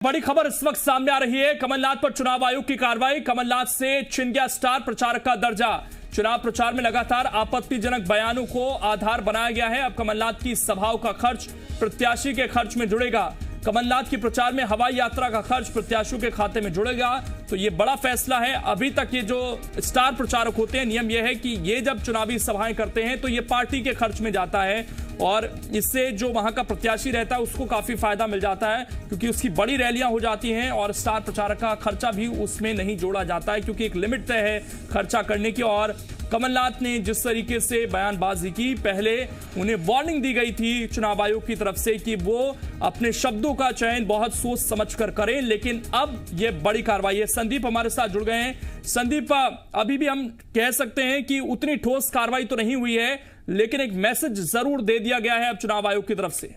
बड़ी खबर इस वक्त सामने आ रही है। कमलनाथ पर चुनाव आयोग की कार्रवाई। कमलनाथ से छिन गया स्टार प्रचारक का दर्जा। चुनाव प्रचार में लगातार आपत्तिजनक बयानों को आधार बनाया गया है। अब कमलनाथ की सभाओं का खर्च प्रत्याशी के खर्च में जुड़ेगा। कमलनाथ की प्रचार में हवाई यात्रा का खर्च प्रत्याशियों के खाते में जुड़ेगा। तो ये बड़ा फैसला है। अभी तक ये जो स्टार प्रचारक होते हैं, नियम यह है कि ये जब चुनावी सभाएं करते हैं तो ये पार्टी के खर्च में जाता है और इससे जो वहां का प्रत्याशी रहता है उसको काफी फायदा मिल जाता है, क्योंकि उसकी बड़ी रैलियां हो जाती हैं और स्टार प्रचारक का खर्चा भी उसमें नहीं जोड़ा जाता है, क्योंकि एक लिमिट तय है खर्चा करने की। और कमलनाथ ने जिस तरीके से बयानबाजी की, पहले उन्हें वार्निंग दी गई थी चुनाव आयोग की तरफ से कि वो अपने शब्दों का चयन बहुत सोच समझकर करें, लेकिन अब यह बड़ी कार्रवाई है। संदीप हमारे साथ जुड़ गए हैं। संदीप, अभी भी हम कह सकते हैं कि उतनी ठोस कार्रवाई तो नहीं हुई है, लेकिन एक मैसेज जरूर दे दिया गया है अब चुनाव आयोग की तरफ से।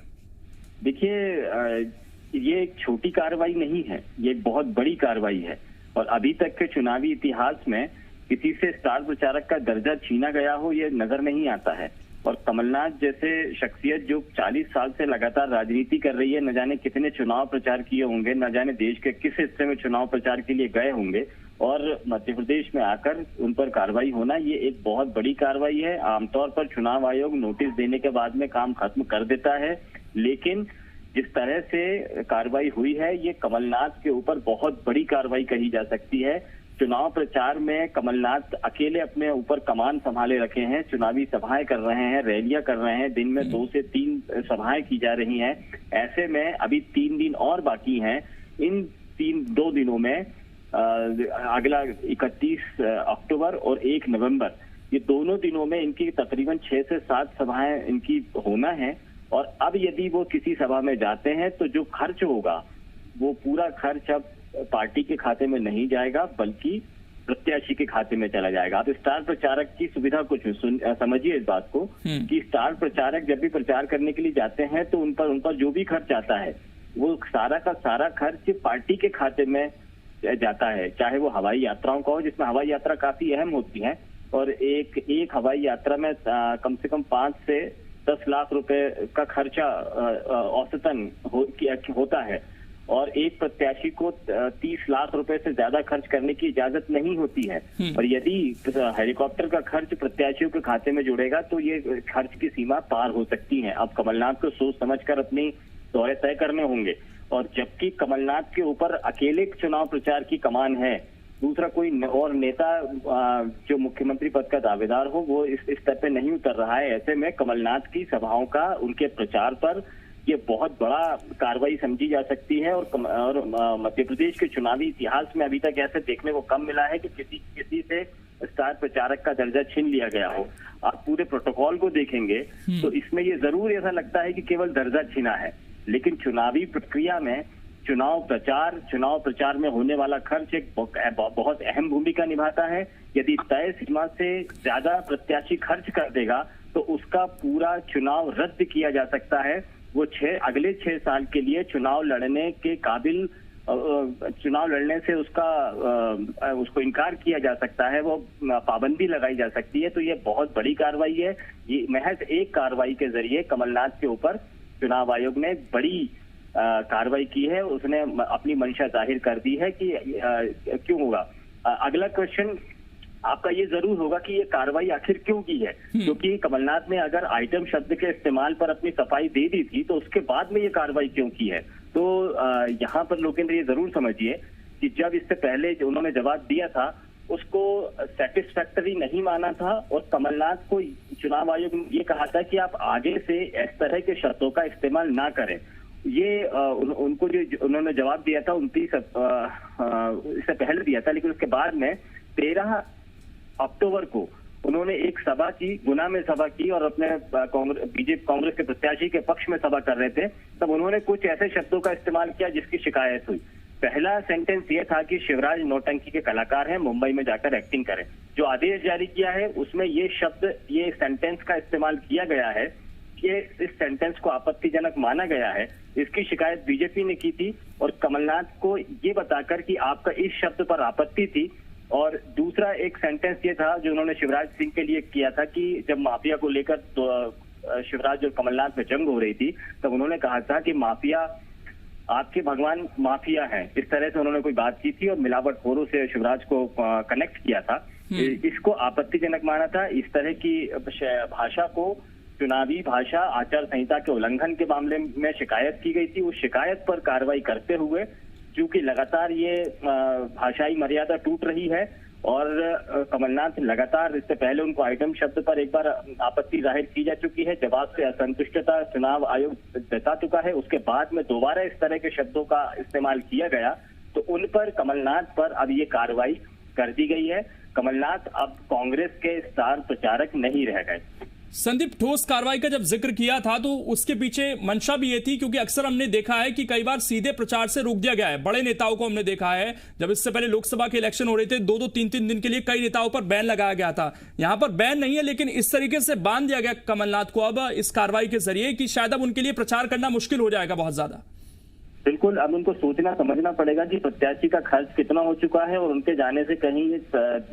देखिए, ये एक छोटी कार्रवाई नहीं है, ये बहुत बड़ी कार्रवाई है। और अभी तक के चुनावी इतिहास में किसी से स्टार प्रचारक का दर्जा छीना गया हो, ये नजर नहीं आता है। और कमलनाथ जैसे शख्सियत जो 40 साल से लगातार राजनीति कर रही है, न जाने कितने चुनाव प्रचार किए होंगे, न जाने देश के किस हिस्से में चुनाव प्रचार के लिए गए होंगे, और मध्य प्रदेश में आकर उन पर कार्रवाई होना, ये एक बहुत बड़ी कार्रवाई है। आमतौर पर चुनाव आयोग नोटिस देने के बाद में काम खत्म कर देता है, लेकिन जिस तरह से कार्रवाई हुई है, ये कमलनाथ के ऊपर बहुत बड़ी कार्रवाई कही जा सकती है। चुनाव प्रचार में कमलनाथ अकेले अपने ऊपर कमान संभाले रखे हैं, चुनावी सभाएं कर रहे हैं, रैलियां कर रहे हैं, दिन में 2 से 3 सभाएं की जा रही हैं। ऐसे में अभी 3 दिन और बाकी हैं। इन 2 दिनों में अगला 31 अक्टूबर और 1 नवंबर, ये दोनों दिनों में इनकी तकरीबन 6 से 7 सभाएं इनकी होना है। और अब यदि वो किसी सभा में जाते हैं तो जो खर्च होगा वो पूरा खर्च अब पार्टी के खाते में नहीं जाएगा, बल्कि प्रत्याशी के खाते में चला जाएगा। आप स्टार प्रचारक की सुविधा कुछ समझिए इस बात को कि स्टार प्रचारक जब भी प्रचार करने के लिए जाते हैं तो उन पर जो भी खर्च आता है वो सारा का सारा खर्च पार्टी के खाते में जाता है। चाहे वो हवाई यात्राओं का हो, जिसमें हवाई यात्रा काफी अहम होती है, और एक हवाई यात्रा में कम से कम 5 से 10 लाख रुपए का खर्चा औसतन होता है। और एक प्रत्याशी को 30 लाख रुपए से ज्यादा खर्च करने की इजाजत नहीं होती है। और यदि हेलीकॉप्टर का खर्च प्रत्याशियों के खाते में जुड़ेगा तो ये खर्च की सीमा पार हो सकती है। अब कमलनाथ को सोच समझकर अपनी दौरे तय करने होंगे। और जबकि कमलनाथ के ऊपर अकेले चुनाव प्रचार की कमान है, दूसरा कोई और नेता जो मुख्यमंत्री पद का दावेदार हो वो इस स्तर पे नहीं उतर रहा है। ऐसे में कमलनाथ की सभाओं का, उनके प्रचार पर ये बहुत बड़ा कार्रवाई समझी जा सकती है। और मध्य प्रदेश के चुनावी इतिहास में अभी तक ऐसे देखने को कम मिला है कि किसी से स्टार प्रचारक का दर्जा छीन लिया गया हो। आप पूरे प्रोटोकॉल को देखेंगे तो इसमें ये जरूर ऐसा लगता है कि केवल दर्जा छीना है, लेकिन चुनावी प्रक्रिया में चुनाव प्रचार में होने वाला खर्च एक बहुत अहम भूमिका निभाता है। यदि तय सीमा से ज्यादा प्रत्याशी खर्च कर देगा तो उसका पूरा चुनाव रद्द किया जा सकता है। वो अगले 6 साल के लिए चुनाव लड़ने के काबिल, चुनाव लड़ने से उसको इनकार किया जा सकता है, वो पाबंदी लगाई जा सकती है। तो ये बहुत बड़ी कार्रवाई है। ये महज एक कार्रवाई के जरिए कमलनाथ के ऊपर चुनाव आयोग ने बड़ी कार्रवाई की है। उसने अपनी मंशा जाहिर कर दी है कि क्यों होगा। अगला क्वेश्चन आपका ये जरूर होगा कि ये कार्रवाई आखिर क्यों की है, क्योंकि कमलनाथ ने अगर आइटम शब्द के इस्तेमाल पर अपनी सफाई दे दी थी तो उसके बाद में ये कार्रवाई क्यों की है। तो यहाँ पर लोकेंद्र ये जरूर समझिए कि जब इससे पहले जो उन्होंने जवाब दिया था उसको सेटिस्फैक्टरी नहीं माना था, और कमलनाथ को चुनाव आयोग ने ये कहा था कि आप आगे से इस तरह के शब्दों का इस्तेमाल ना करें। ये उनको जो उन्होंने जवाब दिया था 29 इससे पहले दिया था, लेकिन उसके बाद में 13 अक्टूबर को उन्होंने एक सभा की, गुना में सभा की, और अपने कांग्रेस के प्रत्याशी के पक्ष में सभा कर रहे थे। तब उन्होंने कुछ ऐसे शब्दों का इस्तेमाल किया जिसकी शिकायत हुई। पहला सेंटेंस ये था कि शिवराज नौटंकी के कलाकार हैं, मुंबई में जाकर एक्टिंग करें। जो आदेश जारी किया है उसमें ये सेंटेंस का इस्तेमाल किया गया है कि इस सेंटेंस को आपत्तिजनक माना गया है। इसकी शिकायत बीजेपी ने की थी, और कमलनाथ को ये बताकर कि आपका इस शब्द पर आपत्ति थी। और दूसरा एक सेंटेंस ये था जो उन्होंने शिवराज सिंह के लिए किया था कि जब माफिया को लेकर तो शिवराज और कमलनाथ में जंग हो रही थी, तब उन्होंने कहा था कि माफिया आपके भगवान माफिया हैं, इस तरह से उन्होंने कोई बात की थी और मिलावटखोरों से शिवराज को कनेक्ट किया था। इसको आपत्तिजनक माना था। इस तरह की भाषा को, चुनावी भाषा आचार संहिता के उल्लंघन के मामले में शिकायत की गई थी। उस शिकायत पर कार्रवाई करते हुए, क्योंकि लगातार ये भाषाई मर्यादा टूट रही है और कमलनाथ लगातार, इससे पहले उनको आइटम शब्द पर एक बार आपत्ति जाहिर की जा चुकी है, जवाब से असंतुष्टता चुनाव आयोग जता चुका है, उसके बाद में दोबारा इस तरह के शब्दों का इस्तेमाल किया गया, तो उन पर, कमलनाथ पर अब ये कार्रवाई कर दी गई है। कमलनाथ अब कांग्रेस के स्टार प्रचारक नहीं रह गए। संदीप, ठोस कार्रवाई का जब जिक्र किया था तो उसके पीछे मंशा भी ये थी, क्योंकि अक्सर हमने देखा है कि कई बार सीधे प्रचार से रोक दिया गया है। बड़े नेताओं को हमने देखा है, जब इससे पहले लोकसभा के इलेक्शन हो रहे थे, 2-2, 3-3 दिन के लिए कई नेताओं पर बैन लगाया गया था। यहां पर बैन नहीं है, लेकिन इस तरीके से बांध दिया गया कमलनाथ को अब इस कार्रवाई के जरिए कि शायद अब उनके लिए प्रचार करना मुश्किल हो जाएगा बहुत ज्यादा। बिल्कुल, अब उनको सोचना समझना पड़ेगा कि प्रत्याशी का खर्च कितना हो चुका है और उनके जाने से कहीं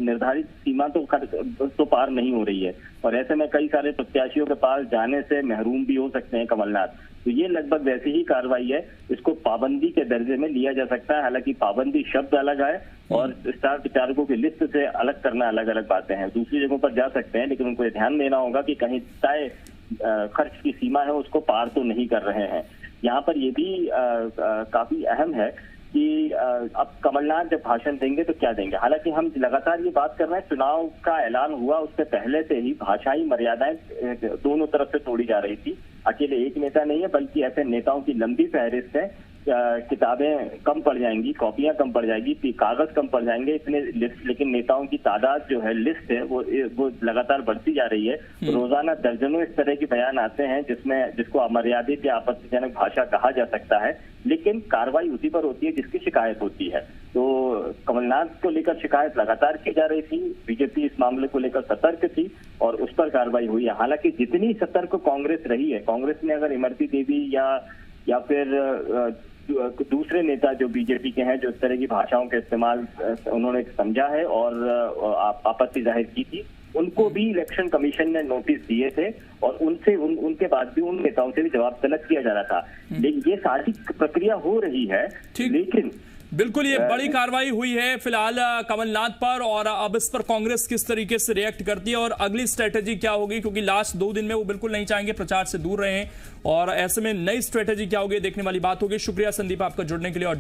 निर्धारित सीमा तो पार नहीं हो रही है, और ऐसे में कई सारे प्रत्याशियों के पास जाने से महरूम भी हो सकते हैं कमलनाथ। तो ये लगभग वैसी ही कार्रवाई है, इसको पाबंदी के दर्जे में लिया जा सकता है। हालांकि पाबंदी शब्द अलग है और स्टार प्रचारकों की लिस्ट से अलग करना अलग अलग बातें हैं। दूसरी जगहों पर जा सकते हैं, लेकिन उनको ये ध्यान देना होगा कि कहीं तय खर्च की सीमा है उसको पार तो नहीं कर रहे हैं। यहाँ पर ये भी काफी अहम है कि अब कमलनाथ जब भाषण देंगे तो क्या देंगे। हालांकि हम लगातार ये बात कर रहे हैं, चुनाव का ऐलान हुआ उससे पहले से ही भाषाई मर्यादाएं दोनों तरफ से तोड़ी जा रही थी। अकेले एक नेता नहीं है, बल्कि ऐसे नेताओं की लंबी फहरिस्त है। किताबें कम पड़ जाएंगी, कॉपियां कम पड़ जाएंगी, कागज कम पड़ जाएंगे, इतने लिस्ट, लेकिन नेताओं की तादाद जो है, लिस्ट है, वो लगातार बढ़ती जा रही है। रोजाना दर्जनों इस तरह के बयान आते हैं जिसको अमर्यादित या आपत्तिजनक भाषा कहा जा सकता है, लेकिन कार्रवाई उसी पर होती है जिसकी शिकायत होती है। तो कमलनाथ को लेकर शिकायत लगातार की जा रही थी, बीजेपी इस मामले को लेकर सतर्क थी और उस पर कार्रवाई हुई है। हालांकि जितनी सतर्क कांग्रेस रही है, कांग्रेस ने अगर इमरती देवी या फिर दूसरे नेता जो बीजेपी के हैं, जो इस तरह की भाषाओं के इस्तेमाल उन्होंने समझा है और आपत्ति जाहिर की थी, उनको भी इलेक्शन कमीशन ने नोटिस दिए थे और उनके बाद भी उन नेताओं से भी जवाब तलब किया जा रहा था। लेकिन ये सारी प्रक्रिया हो रही है, लेकिन बिल्कुल ये बड़ी कार्रवाई हुई है फिलहाल कमलनाथ पर, और अब इस पर कांग्रेस किस तरीके से रिएक्ट करती है और अगली स्ट्रेटेजी क्या होगी, क्योंकि लास्ट 2 दिन में वो बिल्कुल नहीं चाहेंगे प्रचार से दूर रहें, और ऐसे में नई स्ट्रेटेजी क्या होगी देखने वाली बात होगी। शुक्रिया संदीप आपका जुड़ने के लिए। और